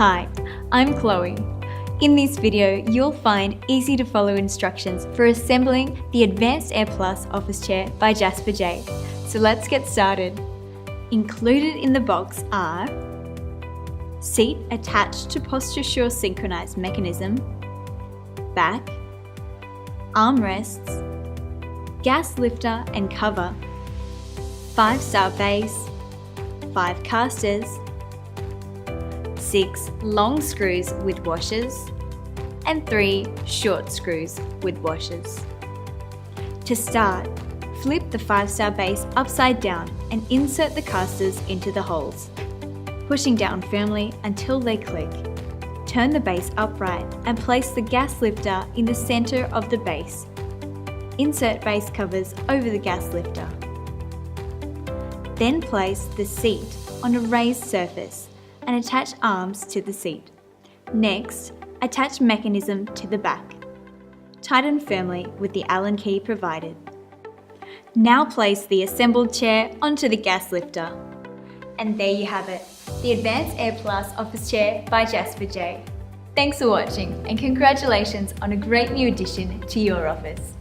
Hi, I'm Chloe. In this video, you'll find easy to follow instructions for assembling the Advanced Air Plus office chair by Jasper J. So let's get started. Included in the box are seat attached to Posture Sure synchronized mechanism, back, armrests, gas lifter and cover, 5-star base, 5 casters, 6 long screws with washers, and 3 short screws with washers. To start, flip the 5-star base upside down and insert the casters into the holes, pushing down firmly until they click. Turn the base upright and place the gas lifter in the center of the base. Insert base covers over the gas lifter. Then place the seat on a raised surface and attach arms to the seat. Next, attach mechanism to the back. Tighten firmly with the Allen key provided. Now place the assembled chair onto the gas lifter. And there you have it, the Advanced Air Plus office chair by Jasper J. Thanks for watching and congratulations on a great new addition to your office.